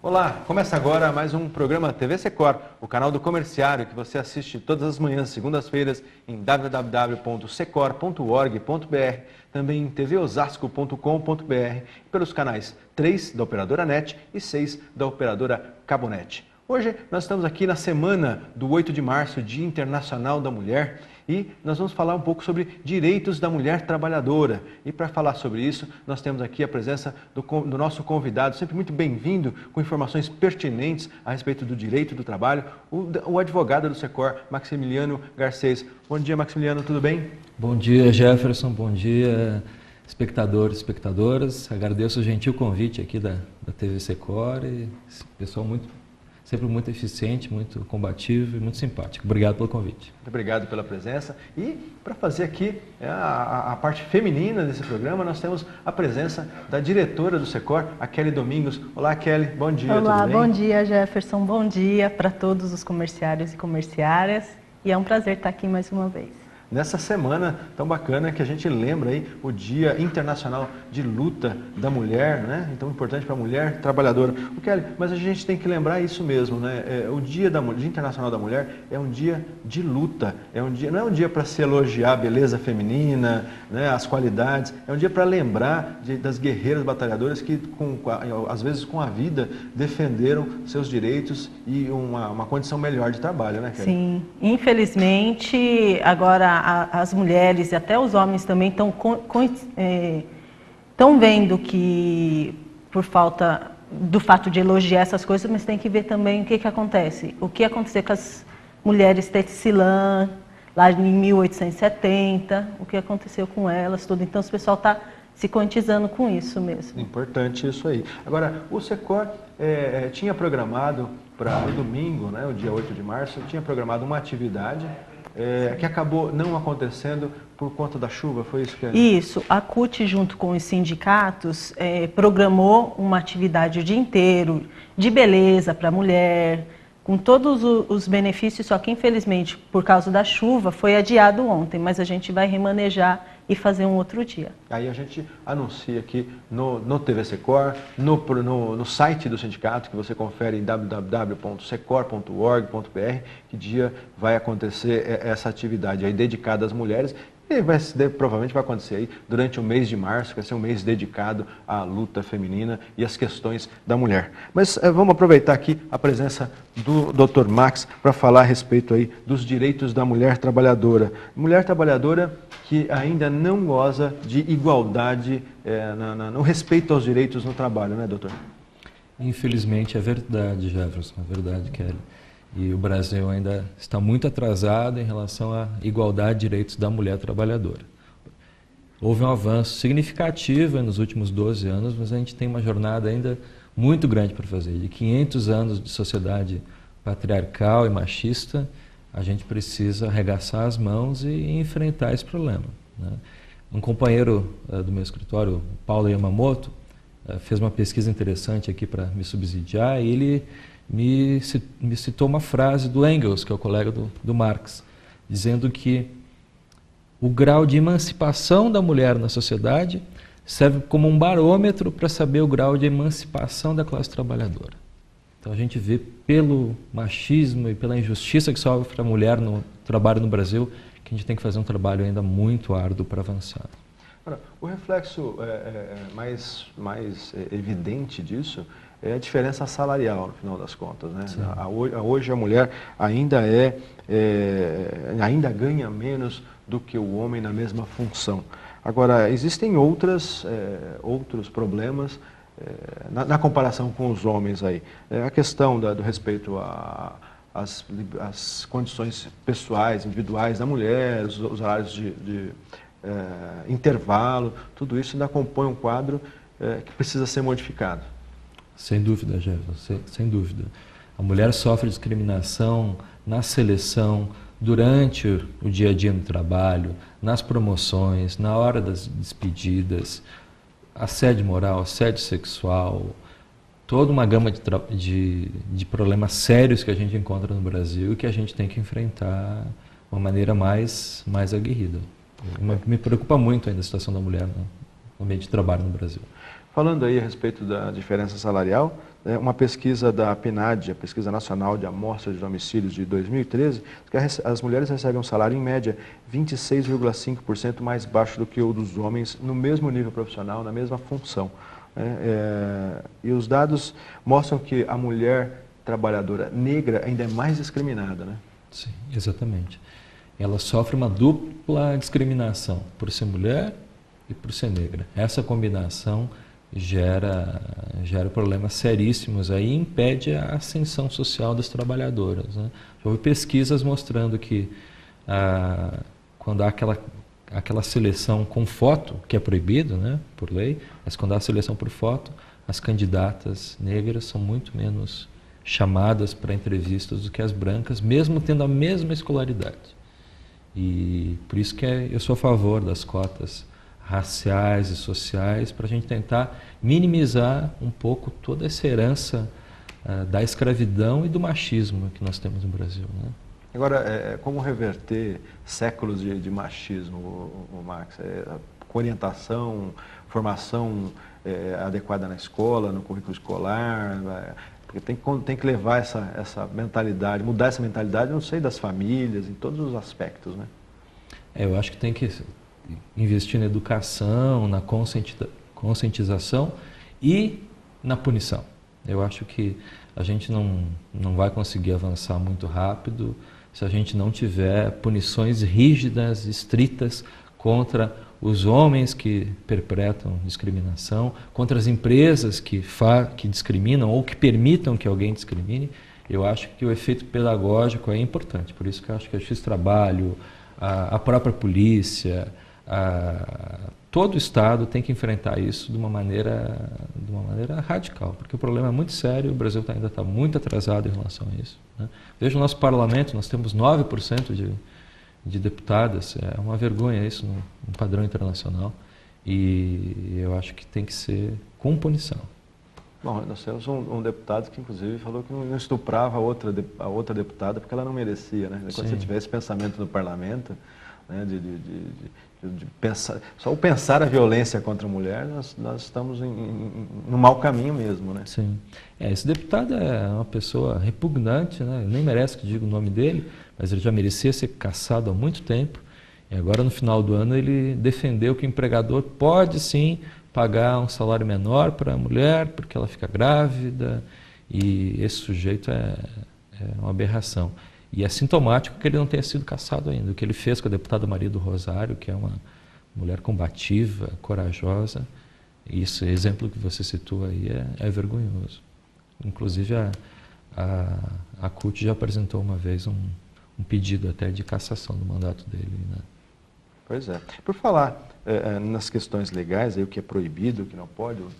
Olá, começa agora mais um programa TV Secor, o canal do comerciário que você assiste todas as manhãs, segundas-feiras, em www.secor.org.br, também em tvosasco.com.br e pelos canais 3 da operadora NET e 6 da operadora Cabonet. Hoje nós estamos aqui na semana do 8 de março, Dia Internacional da Mulher, e nós vamos falar um pouco sobre direitos da mulher trabalhadora. E para falar sobre isso, nós temos aqui a presença do nosso convidado, sempre muito bem-vindo, com informações pertinentes a respeito do direito do trabalho, o advogado do Secor, Maximiliano Garcês. Bom dia, Maximiliano, tudo bem? Bom dia, Jefferson, bom dia, espectadores e espectadoras. Agradeço o gentil convite aqui da TV Secor e pessoal sempre muito eficiente, muito combativo e muito simpático. Obrigado pelo convite. Muito obrigado pela presença. E para fazer aqui a parte feminina desse programa, nós temos a presença da diretora do Secor, a Kelly Domingos. Olá, Kelly, bom dia, Olá, tudo bem? Bom dia, Jefferson, bom dia para todos os comerciários e comerciárias. E é um prazer estar aqui mais uma vez. Nessa semana tão bacana que a gente lembra aí o Dia Internacional de Luta da Mulher, né? Então importante para a mulher trabalhadora. O Kelly, mas a gente tem que lembrar isso mesmo, né? O Dia Internacional da Mulher é um dia de luta, não é um dia para se elogiar a beleza feminina, né? As qualidades, é um dia para lembrar das guerreiras batalhadoras que às vezes com a vida defenderam seus direitos e uma condição melhor de trabalho, né, Kelly? Sim, infelizmente agora as mulheres e até os homens também estão vendo que, por falta do fato de elogiar essas coisas, mas tem que ver também o que acontece. O que aconteceu com as mulheres tecelã, lá em 1870, o que aconteceu com elas, tudo. Então, o pessoal está se conscientizando com isso mesmo. Importante isso aí. Agora, o Secor tinha programado para o domingo, né, o dia 8 de março, tinha programado uma atividade que acabou não acontecendo por conta da chuva, foi isso que... Isso, a CUT junto com os sindicatos programou uma atividade o dia inteiro de beleza para a mulher, com todos os benefícios, só que infelizmente por causa da chuva foi adiado ontem, mas a gente vai remanejar e fazer um outro dia. Aí a gente anuncia aqui no TV Secor, no site do sindicato, que você confere em www.secor.org.br, que dia vai acontecer essa atividade aí dedicada às mulheres. E provavelmente vai acontecer aí durante o mês de março, que vai ser um mês dedicado à luta feminina e às questões da mulher. Mas vamos aproveitar aqui a presença do Dr. Max para falar a respeito aí dos direitos da mulher trabalhadora. Mulher trabalhadora que ainda não goza de igualdade no respeito aos direitos no trabalho, né, doutor? Infelizmente é verdade, Jefferson, é verdade, Kelly. E o Brasil ainda está muito atrasado em relação à igualdade de direitos da mulher trabalhadora. Houve um avanço significativo nos últimos 12 anos, mas a gente tem uma jornada ainda muito grande para fazer. De 500 anos de sociedade patriarcal e machista, a gente precisa arregaçar as mãos e enfrentar esse problema, né? Um companheiro do meu escritório, Paulo Yamamoto, fez uma pesquisa interessante aqui para me subsidiar e ele me citou uma frase do Engels, que é o colega do Marx, dizendo que o grau de emancipação da mulher na sociedade serve como um barômetro para saber o grau de emancipação da classe trabalhadora. Então a gente vê pelo machismo e pela injustiça que sofre a mulher no trabalho no Brasil, que a gente tem que fazer um trabalho ainda muito árduo para avançar. O reflexo mais evidente disso é a diferença salarial, no final das contas, né? Hoje a mulher ainda ganha menos do que o homem na mesma função. Agora, existem outros problemas na comparação com os homens aí. A questão do respeito às condições pessoais, individuais da mulher, os horários de intervalo, tudo isso ainda compõe um quadro que precisa ser modificado. Sem dúvida, Jefferson, sem dúvida. A mulher sofre discriminação na seleção, durante o dia a dia no trabalho, nas promoções, na hora das despedidas, assédio moral, assédio sexual, toda uma gama de problemas sérios que a gente encontra no Brasil e que a gente tem que enfrentar de uma maneira mais aguerrida. Me preocupa muito ainda a situação da mulher no ambiente de trabalho no Brasil. Falando aí a respeito da diferença salarial, uma pesquisa da PNAD, a Pesquisa Nacional de Amostras de Domicílios de 2013, que as mulheres recebem um salário em média 26,5% mais baixo do que o dos homens no mesmo nível profissional, na mesma função. E os dados mostram que a mulher trabalhadora negra ainda é mais discriminada, né? Sim, exatamente. Ela sofre uma dupla discriminação, por ser mulher e por ser negra. Essa combinação gera problemas seríssimos aí e impede a ascensão social das trabalhadoras, né? Já houve pesquisas mostrando que quando há aquela seleção com foto, que é proibido, né, por lei, mas quando há seleção por foto, as candidatas negras são muito menos chamadas para entrevistas do que as brancas, mesmo tendo a mesma escolaridade. E por isso que eu sou a favor das cotas raciais e sociais, para a gente tentar minimizar um pouco toda essa herança da escravidão e do machismo que nós temos no Brasil, né? Agora, como reverter séculos de machismo, o Max? Com orientação, formação adequada na escola, no currículo escolar, porque tem que levar essa mentalidade, mudar essa mentalidade, não sei, das famílias, em todos os aspectos, né? Eu acho que tem que investir na educação, na conscientização e na punição. Eu acho que a gente não vai conseguir avançar muito rápido se a gente não tiver punições rígidas, estritas, contra os homens que perpetram discriminação, contra as empresas que discriminam ou que permitam que alguém discrimine. Eu acho que o efeito pedagógico é importante, por isso que eu acho que a Justiça do Trabalho, a própria polícia, todo o Estado tem que enfrentar isso de uma maneira radical, porque o problema é muito sério, o Brasil ainda está muito atrasado em relação a isso, né? Veja o nosso parlamento, nós temos 9% de deputadas, é uma vergonha isso no padrão internacional, e eu acho que tem que ser com punição. Bom, nós temos um deputado que inclusive falou que não estuprava a outra deputada porque ela não merecia, né? Quando você tiver esse pensamento no parlamento, né, de pensar, só o pensar a violência contra a mulher, nós estamos no mau caminho mesmo, né? Sim. Esse deputado é uma pessoa repugnante, né? Nem merece que diga o nome dele, mas ele já merecia ser cassado há muito tempo. E agora, no final do ano, ele defendeu que o empregador pode sim pagar um salário menor para a mulher porque ela fica grávida, e esse sujeito é uma aberração. E é sintomático que ele não tenha sido cassado ainda. O que ele fez com a deputada Maria do Rosário, que é uma mulher combativa, corajosa, esse exemplo que você citou aí é vergonhoso. Inclusive, a CUT já apresentou uma vez um pedido até de cassação do mandato dele, né? Pois é. Por falar nas questões legais, aí, o que é proibido, o que não pode, o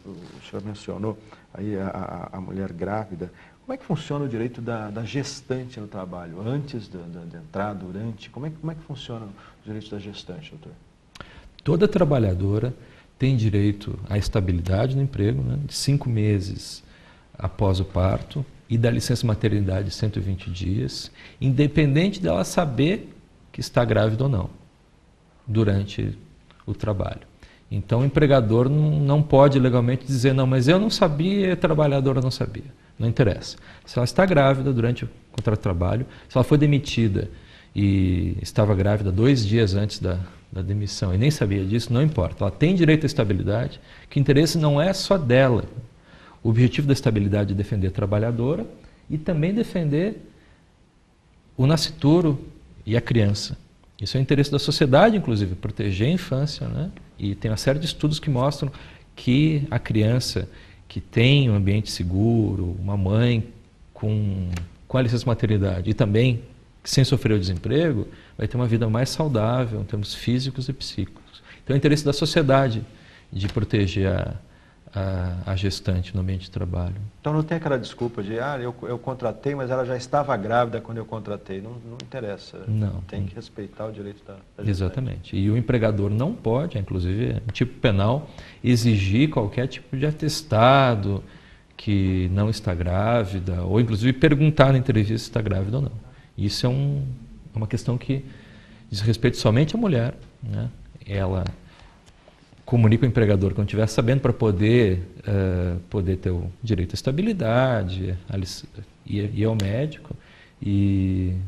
senhor mencionou aí a mulher grávida. Como é que funciona o direito da gestante no trabalho? Antes de entrar, durante? Como é que funciona o direito da gestante, doutor? Toda trabalhadora tem direito à estabilidade no emprego, né, de 5 meses após o parto, e da licença maternidade de 120 dias, independente dela saber que está grávida ou não, durante o trabalho. Então, o empregador não pode legalmente dizer, não, mas eu não sabia e a trabalhadora não sabia. Não interessa. Se ela está grávida durante o contrato de trabalho, se ela foi demitida e estava grávida 2 dias antes da demissão e nem sabia disso, não importa. Ela tem direito à estabilidade, que o interesse não é só dela. O objetivo da estabilidade é defender a trabalhadora e também defender o nascituro e a criança. Isso é o interesse da sociedade, inclusive, proteger a infância, né? E tem uma série de estudos que mostram que a criança que tem um ambiente seguro, uma mãe com a licença maternidade e também sem sofrer o desemprego, vai ter uma vida mais saudável em termos físicos e psíquicos. Então é o interesse da sociedade de proteger a gestante no ambiente de trabalho. Então não tem aquela desculpa de, eu contratei, mas ela já estava grávida quando eu contratei. Não interessa. Não. Tem que respeitar o direito da gestante. Exatamente. E o empregador não pode, inclusive, é um tipo penal, exigir qualquer tipo de atestado que não está grávida, ou inclusive perguntar na entrevista se está grávida ou não. Isso é uma questão que diz respeito somente à mulher, né? Ela comunica ao empregador quando estiver sabendo, para poder ter o direito à estabilidade, ir ao médico,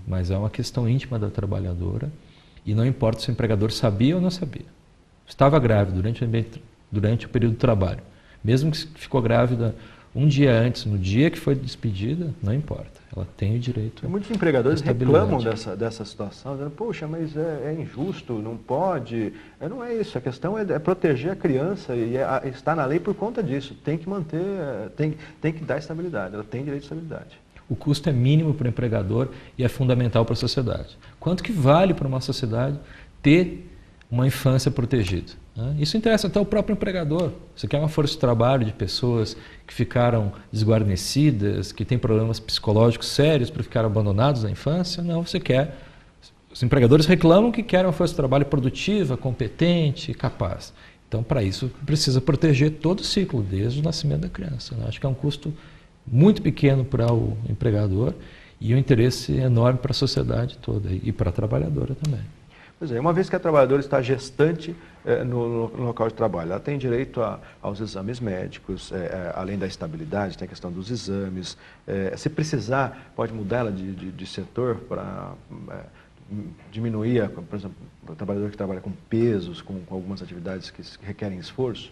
mas é uma questão íntima da trabalhadora e não importa se o empregador sabia ou não sabia. Estava grávida durante o período do trabalho, mesmo que ficou grávida um dia antes, no dia que foi despedida, não importa. Ela tem o direito. Muitos empregadores reclamam dessa situação, dizendo, poxa, mas é injusto, não pode. Não é isso, a questão é proteger a criança e está na lei por conta disso. Tem que manter, tem que dar estabilidade, ela tem direito de estabilidade. O custo é mínimo para o empregador e é fundamental para a sociedade. Quanto que vale para uma sociedade ter uma infância protegida? Isso interessa até o próprio empregador. Você quer uma força de trabalho de pessoas que ficaram desguarnecidas, que têm problemas psicológicos sérios por ficar abandonados na infância? Não, você quer. Os empregadores reclamam que querem uma força de trabalho produtiva, competente, capaz. Então, para isso, precisa proteger todo o ciclo, desde o nascimento da criança. Acho que é um custo muito pequeno para o empregador e um interesse enorme para a sociedade toda e para a trabalhadora também. Pois é, uma vez que a trabalhadora está gestante no local de trabalho, ela tem direito aos exames médicos, além da estabilidade, tem a questão dos exames. Se precisar, pode mudar ela de setor para diminuir, por exemplo, o trabalhador que trabalha com pesos, com algumas atividades que requerem esforço?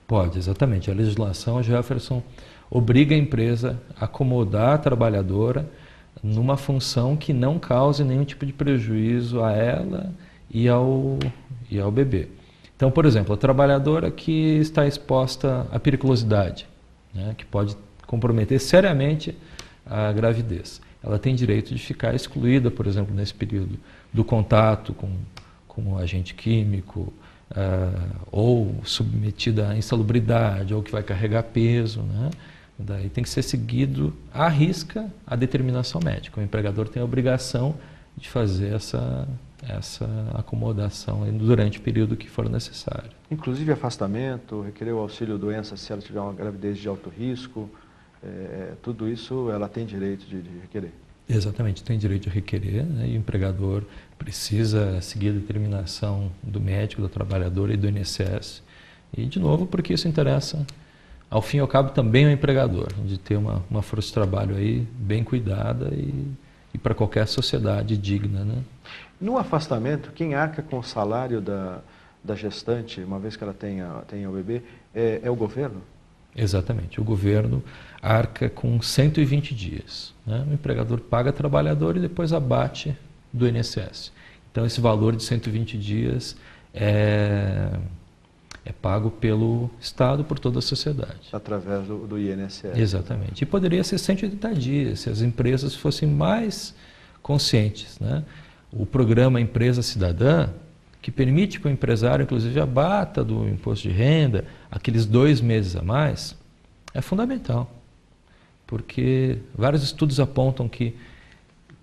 Pode, exatamente. A legislação, Jefferson, obriga a empresa a acomodar a trabalhadora numa função que não cause nenhum tipo de prejuízo a ela e ao bebê. Então, por exemplo, a trabalhadora que está exposta à periculosidade, né, que pode comprometer seriamente a gravidez, ela tem direito de ficar excluída, por exemplo, nesse período, do contato com agente químico, ou submetida à insalubridade, ou que vai carregar peso, né? Daí tem que ser seguido à risca a determinação médica. O empregador tem a obrigação de fazer essa acomodação durante o período que for necessário. Inclusive afastamento, requerer o auxílio doença se ela tiver uma gravidez de alto risco, tudo isso ela tem direito de requerer. Exatamente, tem direito de requerer, né? E o empregador precisa seguir a determinação do médico, da trabalhadora e do INSS. E, de novo, porque isso interessa, ao fim e ao cabo, também ao empregador, de ter uma força de trabalho aí bem cuidada e para qualquer sociedade digna, né? No afastamento, quem arca com o salário da gestante, uma vez que ela tenha o bebê, é o governo? Exatamente. O governo arca com 120 dias. Né? O empregador paga a trabalhadora e depois abate do INSS. Então, esse valor de 120 dias é pago pelo Estado, por toda a sociedade. Através do INSS. Exatamente. E poderia ser 180 dias, se as empresas fossem mais conscientes, né? O programa Empresa Cidadã, que permite que o empresário, inclusive, abata do imposto de renda aqueles 2 meses a mais, é fundamental. Porque vários estudos apontam que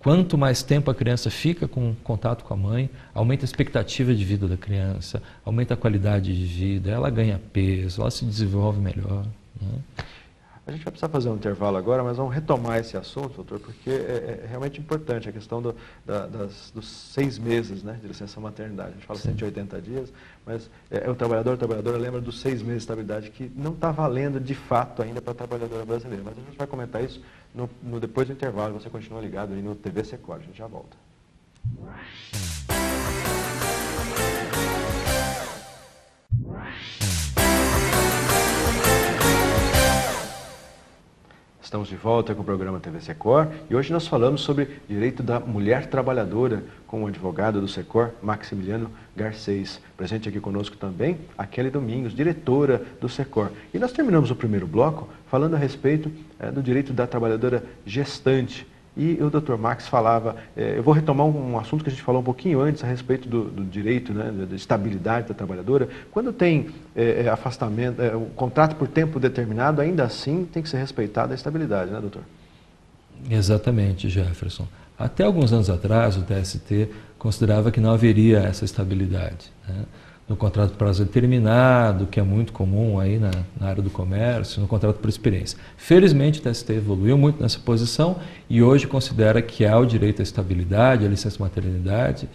quanto mais tempo a criança fica com contato com a mãe, aumenta a expectativa de vida da criança, aumenta a qualidade de vida, ela ganha peso, ela se desenvolve melhor, né? A gente vai precisar fazer um intervalo agora, mas vamos retomar esse assunto, doutor, porque é realmente importante a questão dos 6 meses, né, de licença maternidade. A gente fala 180 dias, mas o trabalhador, a trabalhadora lembra dos 6 meses de estabilidade que não está valendo de fato ainda para a trabalhadora brasileira. Mas a gente vai comentar isso depois do intervalo. Você continua ligado aí no TV Secor. A gente já volta. Estamos de volta com o programa TV Secor e hoje nós falamos sobre direito da mulher trabalhadora com o advogado do Secor, Maximiliano Garcês. Presente aqui conosco também a Kelly Domingos, diretora do Secor. E nós terminamos o primeiro bloco falando a respeito do direito da trabalhadora gestante. E o Dr. Max falava, eu vou retomar um assunto que a gente falou um pouquinho antes a respeito do direito, né, da estabilidade da trabalhadora. Quando tem afastamento, um contrato por tempo determinado, ainda assim tem que ser respeitada a estabilidade, né, doutor? Exatamente, Jefferson. Até alguns anos atrás, o TST considerava que não haveria essa estabilidade, né? No contrato por prazo determinado, que é muito comum aí na área do comércio, no contrato por experiência. Felizmente, o TST evoluiu muito nessa posição e hoje considera que há o direito à estabilidade, à licença maternidade,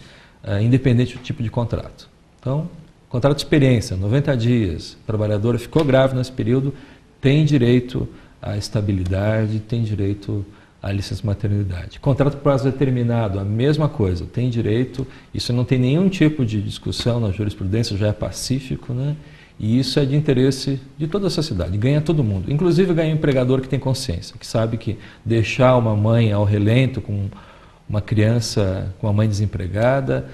independente do tipo de contrato. Então, Contrato de experiência, 90 dias, a trabalhadora ficou grávida nesse período, tem direito à estabilidade, tem direito à licença maternidade. Contrato por prazo determinado, a mesma coisa, tem direito, isso não tem nenhum tipo de discussão na jurisprudência, já é pacífico, né? E isso é de interesse de toda a sociedade, ganha todo mundo. Inclusive ganha o empregador que tem consciência, que sabe que deixar uma mãe ao relento com uma criança, com a mãe desempregada,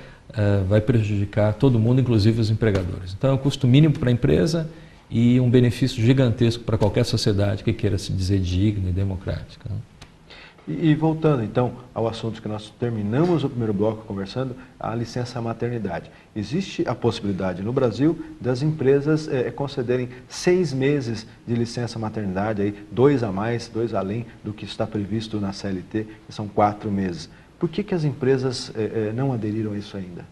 vai prejudicar todo mundo, inclusive os empregadores. Então é um custo mínimo para a empresa e um benefício gigantesco para qualquer sociedade que queira se dizer digna e democrática. E voltando então ao assunto que nós terminamos o primeiro bloco conversando, a licença maternidade. Existe a possibilidade no Brasil das empresas concederem 6 meses de licença maternidade, aí, 2 a mais, 2 além do que está previsto na CLT, que são 4 meses. Por que as empresas não aderiram a isso ainda?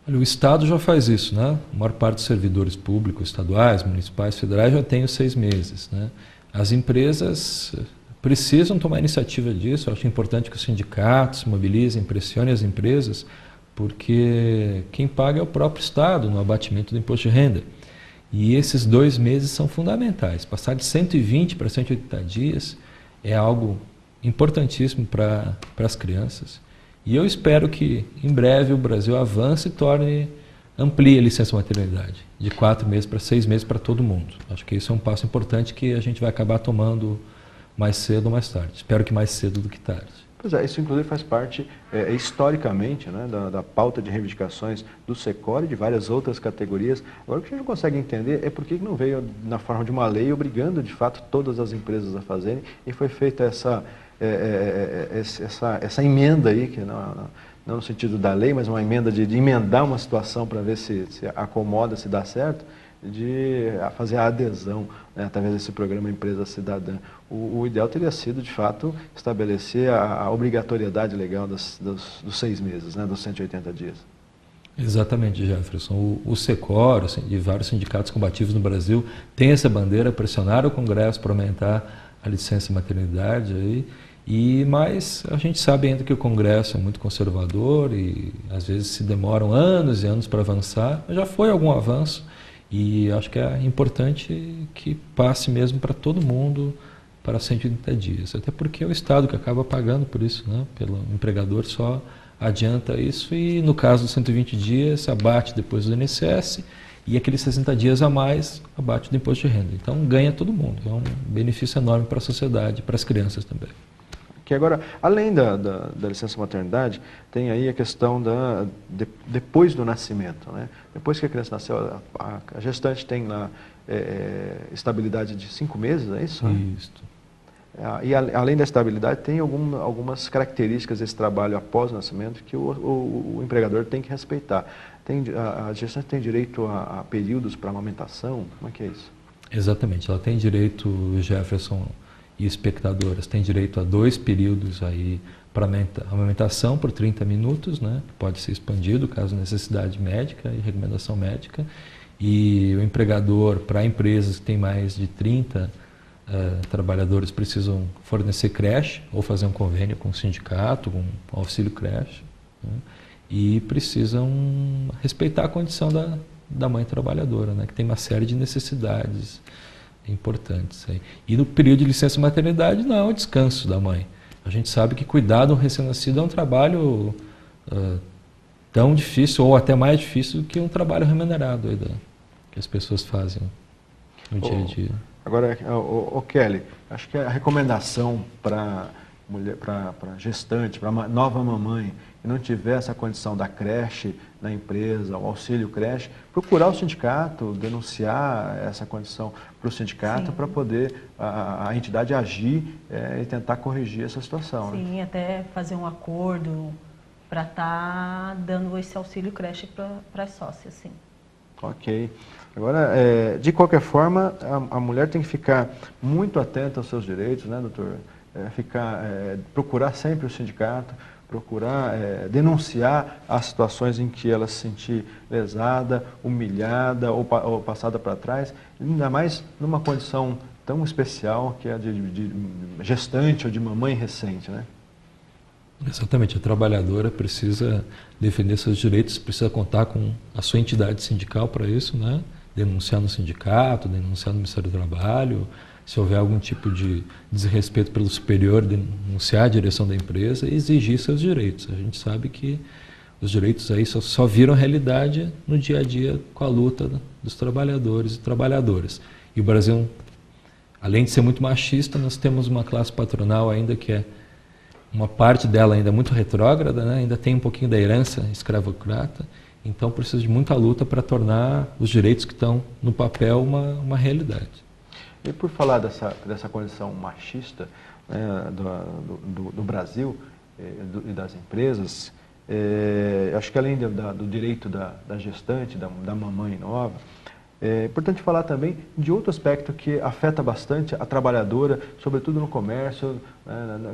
Olha, o Estado já faz isso, né? A maior parte dos servidores públicos, estaduais, municipais, federais já tem os 6 meses, né? As empresas precisam tomar iniciativa disso. Eu acho importante que os sindicatos se mobilizem, pressionem as empresas, porque quem paga é o próprio Estado no abatimento do imposto de renda. E esses 2 meses são fundamentais. Passar de 120 para 180 dias é algo importantíssimo para as crianças. E eu espero que em breve o Brasil avance e amplie a licença maternidade de 4 meses para 6 meses para todo mundo. Acho que isso é um passo importante que a gente vai acabar tomando mais cedo ou mais tarde. Espero que mais cedo do que tarde. Pois é, isso inclusive faz parte, historicamente, né, da pauta de reivindicações do SECOR e de várias outras categorias. Agora, o que a gente não consegue entender é por que não veio na forma de uma lei obrigando, de fato, todas as empresas a fazerem e foi feita essa emenda aí, que não no sentido da lei, mas uma emenda de emendar uma situação para ver se acomoda, se dá certo, de fazer a adesão, né, através desse programa Empresa Cidadã. O ideal teria sido, de fato, estabelecer a obrigatoriedade legal dos 6 meses, né, dos 180 dias. Exatamente, Jefferson. O SECOR e vários sindicatos combativos no Brasil têm essa bandeira, pressionaram o Congresso para aumentar a licença maternidade aí. Mas a gente sabe ainda que o Congresso é muito conservador e às vezes se demoram anos e anos para avançar. Já foi algum avanço e acho que é importante que passe mesmo para todo mundo para 180 dias. Até porque é o Estado que acaba pagando por isso, né? Pelo empregador só adianta isso e no caso dos 120 dias abate depois do INSS e aqueles 60 dias a mais abate do imposto de renda. Então ganha todo mundo. É um benefício enorme para a sociedade, para as crianças também. Que agora, além da licença maternidade, tem aí a questão depois do nascimento, né? Depois que a criança nasceu, a gestante tem lá estabilidade de 5 meses, é isso? Isso. E além da estabilidade, tem algumas características desse trabalho após o nascimento que o empregador tem que respeitar. A gestante tem direito a períodos para amamentação? Como é que é isso? Exatamente, ela tem direito, Jefferson e espectadoras, tem direito a 2 períodos aí para amamentação por 30 minutos, né? Pode ser expandido caso necessidade médica e recomendação médica. E o empregador, para empresas que têm mais de 30 trabalhadores, precisam fornecer creche ou fazer um convênio com o sindicato, com auxílio creche, né? E precisam respeitar a condição da mãe trabalhadora, né? Que tem uma série de necessidades importantes aí. E no período de licença maternidade não é o descanso da mãe. A gente sabe que cuidar de um recém-nascido é um trabalho tão difícil ou até mais difícil do que um trabalho remunerado aí que as pessoas fazem no dia a dia. Agora, Kelly, acho que a recomendação para gestante, para nova mamãe, que não tiver essa condição da creche na empresa, o auxílio creche, procurar o sindicato, denunciar essa condição para o sindicato para poder a entidade agir e tentar corrigir essa situação. Sim, né? Até fazer um acordo para estar dando esse auxílio creche para as sócias, sim. Ok. Agora, de qualquer forma, a mulher tem que ficar muito atenta aos seus direitos, né, doutor? Procurar sempre o sindicato, procurar denunciar as situações em que ela se sentir lesada, humilhada ou passada para trás, ainda mais numa condição tão especial que é de gestante ou de mamãe recente, né? Exatamente, a trabalhadora precisa defender seus direitos, precisa contar com a sua entidade sindical para isso, né? Denunciar no sindicato, denunciar no Ministério do Trabalho, se houver algum tipo de desrespeito pelo superior, denunciar a direção da empresa e exigir seus direitos. A gente sabe que os direitos aí só viram realidade no dia a dia com a luta dos trabalhadores e trabalhadoras. E o Brasil, além de ser muito machista, nós temos uma classe patronal ainda que é uma parte dela ainda muito retrógrada, né? Ainda tem um pouquinho da herança escravocrata, então precisa de muita luta para tornar os direitos que estão no papel uma realidade. E por falar dessa condição machista, né, do Brasil e das empresas, acho que além do direito da gestante, da mamãe nova, é importante falar também de outro aspecto que afeta bastante a trabalhadora, sobretudo no comércio,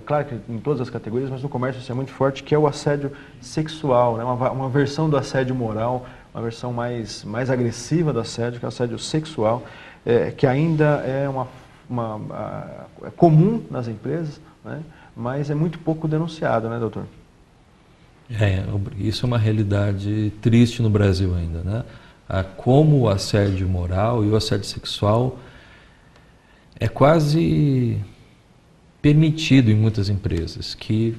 claro que em todas as categorias, mas no comércio isso é muito forte, que é o assédio sexual, né? Uma versão do assédio moral, uma versão mais agressiva do assédio, que é o assédio sexual, que ainda é é comum nas empresas, né? Mas é muito pouco denunciado, né, doutor? Isso é uma realidade triste no Brasil ainda, né? Como o assédio moral e o assédio sexual é quase permitido em muitas empresas, que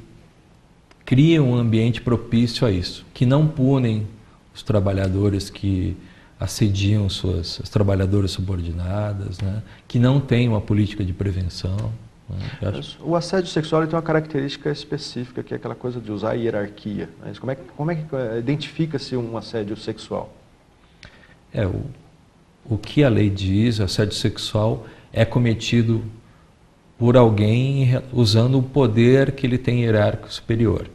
criam um ambiente propício a isso, que não punem os trabalhadores que assediam as trabalhadoras subordinadas, né? Que não tem uma política de prevenção. Né? O assédio sexual ele tem uma característica específica, que é aquela coisa de usar a hierarquia. Né? Como é que identifica-se um assédio sexual? O que a lei diz, o assédio sexual é cometido por alguém usando o poder que ele tem hierárquico superior.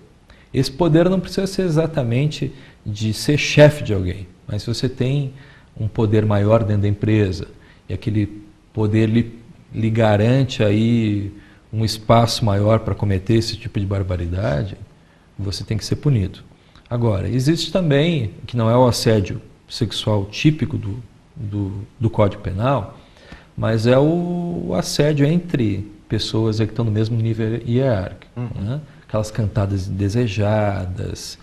Esse poder não precisa ser exatamente de ser chefe de alguém, mas se você tem um poder maior dentro da empresa e aquele poder lhe garante aí um espaço maior para cometer esse tipo de barbaridade, você tem que ser punido. Agora, existe também, que não é o assédio sexual típico do Código Penal, mas é o assédio entre pessoas que estão no mesmo nível hierárquico. Né? Aquelas cantadas indesejadas.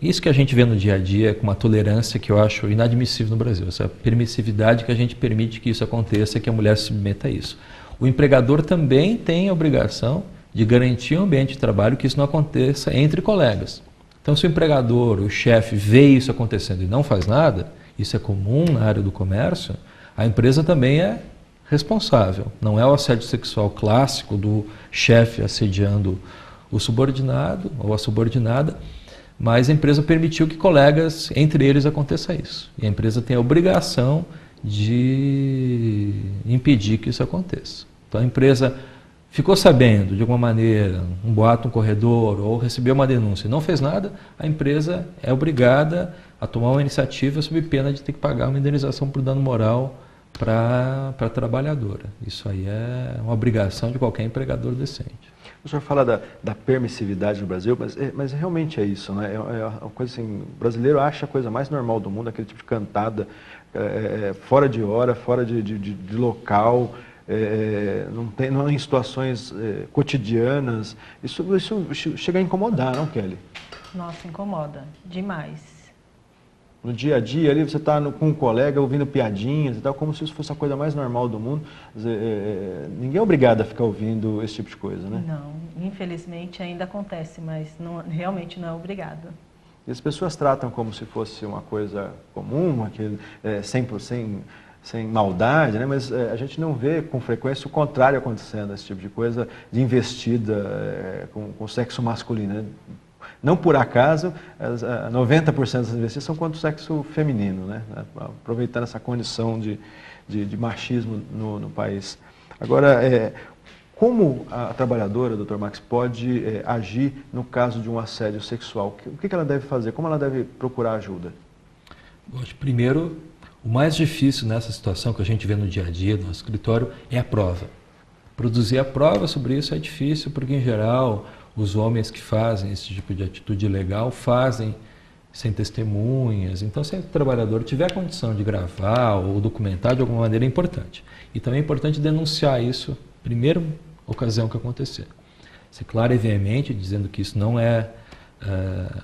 Isso que a gente vê no dia a dia com uma tolerância que eu acho inadmissível no Brasil. Essa permissividade que a gente permite que isso aconteça, que a mulher se submeta a isso. O empregador também tem a obrigação de garantir um ambiente de trabalho que isso não aconteça entre colegas. Então, se o empregador, o chefe, vê isso acontecendo e não faz nada, isso é comum na área do comércio, a empresa também é responsável. Não é o assédio sexual clássico do chefe assediando o subordinado ou a subordinada, mas a empresa permitiu que colegas, entre eles, aconteça isso. E a empresa tem a obrigação de impedir que isso aconteça. Então, a empresa ficou sabendo, de alguma maneira, um boato no corredor ou recebeu uma denúncia e não fez nada, a empresa é obrigada a tomar uma iniciativa sob pena de ter que pagar uma indenização por dano moral para a trabalhadora. Isso aí é uma obrigação de qualquer empregador decente. O senhor fala da permissividade no Brasil, mas realmente é isso, né? É uma coisa assim, o brasileiro acha a coisa mais normal do mundo, aquele tipo de cantada, fora de hora, fora de local, não em situações cotidianas. Isso chega a incomodar, não, Kelly? Nossa, incomoda demais. No dia a dia, ali você está com um colega ouvindo piadinhas e tal, como se isso fosse a coisa mais normal do mundo. Ninguém é obrigado a ficar ouvindo esse tipo de coisa, né? Não, infelizmente ainda acontece, mas realmente não é obrigado. E as pessoas tratam como se fosse uma coisa comum, sem maldade, né? Mas a gente não vê com frequência o contrário acontecendo, esse tipo de coisa de investida com o sexo masculino, né? Não por acaso, 90% das investidas são contra o sexo feminino, né? Aproveitando essa condição de machismo no país. Agora, como a trabalhadora, doutor Max, pode agir no caso de um assédio sexual? O que ela deve fazer? Como ela deve procurar ajuda? Primeiro, o mais difícil nessa situação que a gente vê no dia a dia, no nosso escritório, é a prova. Produzir a prova sobre isso é difícil, porque, em geral, os homens que fazem esse tipo de atitude ilegal fazem sem testemunhas. Então, se o trabalhador tiver condição de gravar ou documentar de alguma maneira, é importante. E também é importante denunciar isso, primeira ocasião que acontecer. ser clara e veemente, dizendo que isso não é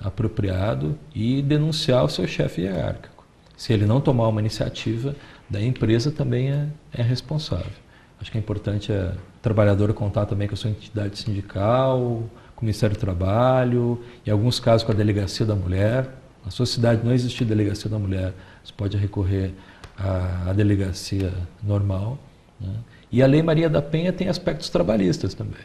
apropriado e denunciar o seu chefe hierárquico. Se ele não tomar uma iniciativa, da empresa também é responsável. Acho que é importante a trabalhadora contar também com a sua entidade sindical, com o Ministério do Trabalho, em alguns casos com a Delegacia da Mulher. Na sua cidade não existe Delegacia da Mulher, você pode recorrer à delegacia normal, né? E a Lei Maria da Penha tem aspectos trabalhistas também.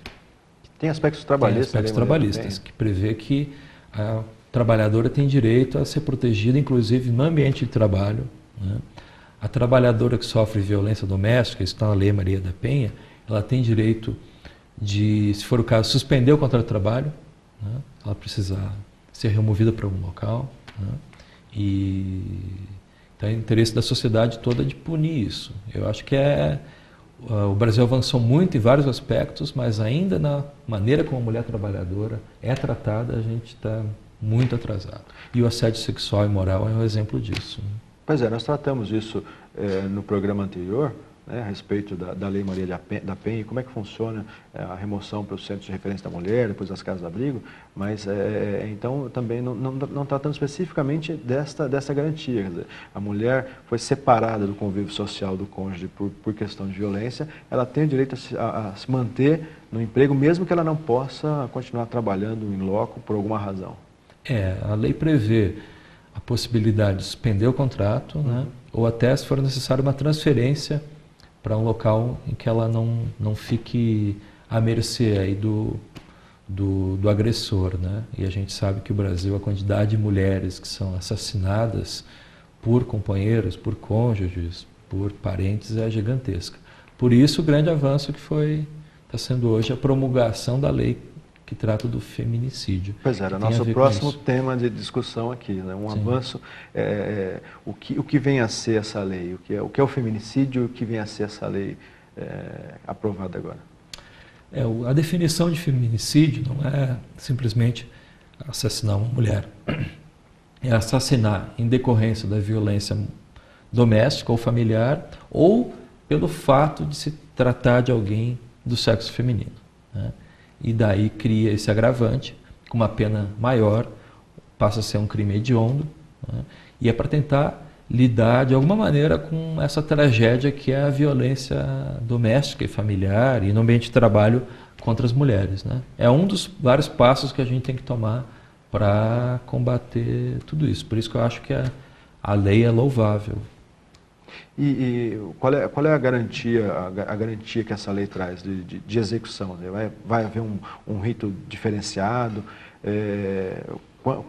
Tem aspectos trabalhistas? Tem aspectos trabalhistas, que prevê que a trabalhadora tem direito a ser protegida, inclusive no ambiente de trabalho, né? A trabalhadora que sofre violência doméstica, isso está na Lei Maria da Penha, ela tem direito de, se for o caso, suspender o contrato de trabalho, né? Ela precisar ser removida para algum local, né? E então é interesse da sociedade toda de punir isso. Eu acho que o Brasil avançou muito em vários aspectos, mas ainda na maneira como a mulher trabalhadora é tratada, a gente está muito atrasado. E o assédio sexual e moral é um exemplo disso, né? Pois é, nós tratamos isso no programa anterior, né, a respeito da Lei Maria da Penha e como é que funciona a remoção para os centros de referência da mulher, depois das casas de abrigo, mas então também não tratando especificamente dessa garantia. Quer dizer, a mulher foi separada do convívio social do cônjuge por questão de violência, ela tem o direito a se manter no emprego, mesmo que ela não possa continuar trabalhando em loco por alguma razão. A lei prevê a possibilidade de suspender o contrato, né, ou até, se for necessário, uma transferência para um local em que ela não fique à mercê aí do agressor, né? E a gente sabe que o Brasil, a quantidade de mulheres que são assassinadas por companheiros, por cônjuges, por parentes é gigantesca. Por isso o grande avanço que está sendo hoje a promulgação da lei que trata do feminicídio. Pois é, era o nosso próximo tema de discussão aqui, né? Um avanço, o que vem a ser essa lei, o que é o feminicídio e o que vem a ser essa lei aprovada agora. A definição de feminicídio não é simplesmente assassinar uma mulher, é assassinar em decorrência da violência doméstica ou familiar ou pelo fato de se tratar de alguém do sexo feminino, né? E daí cria esse agravante, com uma pena maior, passa a ser um crime hediondo, né? E é para tentar lidar de alguma maneira com essa tragédia que é a violência doméstica e familiar e no ambiente de trabalho contra as mulheres, né? É um dos vários passos que a gente tem que tomar para combater tudo isso. Por isso que eu acho que a lei é louvável. E qual é a garantia que essa lei traz de execução? Vai haver um rito diferenciado?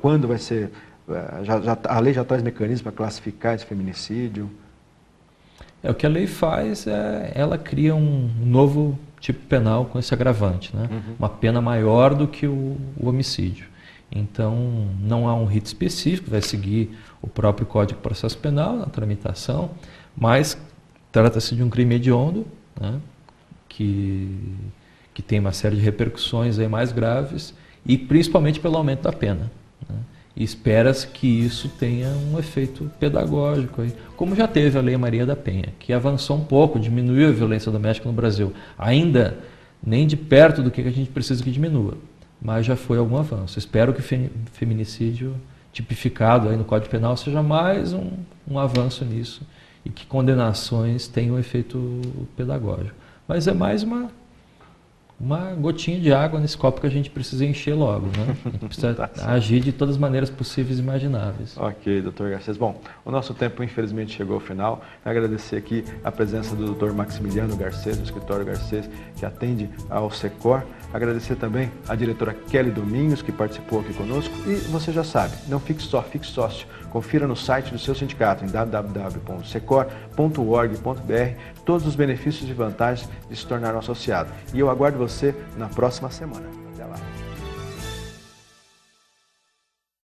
Quando vai ser? A lei já traz mecanismos para classificar esse feminicídio? O que a lei faz ela cria um novo tipo penal com esse agravante, né? Uma pena maior do que o homicídio. Então, não há um rito específico, vai seguir o próprio Código de Processo Penal na tramitação, mas trata-se de um crime hediondo, né, que tem uma série de repercussões aí mais graves e principalmente pelo aumento da pena, né? E espera-se que isso tenha um efeito pedagógico, aí, como já teve a Lei Maria da Penha, que avançou um pouco, diminuiu a violência doméstica no Brasil. Ainda nem de perto do que a gente precisa que diminua, mas já foi algum avanço. Espero que o feminicídio tipificado aí no Código Penal seja mais um avanço nisso e que condenações tenham um efeito pedagógico. Mas é mais uma gotinha de água nesse copo que a gente precisa encher logo, né? A gente precisa agir de todas as maneiras possíveis e imagináveis. Ok, doutor Garcês. Bom, o nosso tempo infelizmente chegou ao final. Agradecer aqui a presença do doutor Maximiliano Garcês, do escritório Garcês, que atende ao SECOR. Agradecer também a diretora Kelly Domingos, que participou aqui conosco. E você já sabe, não fique só, fique sócio. Confira no site do seu sindicato, em www.secor.org.br, todos os benefícios e vantagens de se tornar um associado. E eu aguardo você na próxima semana.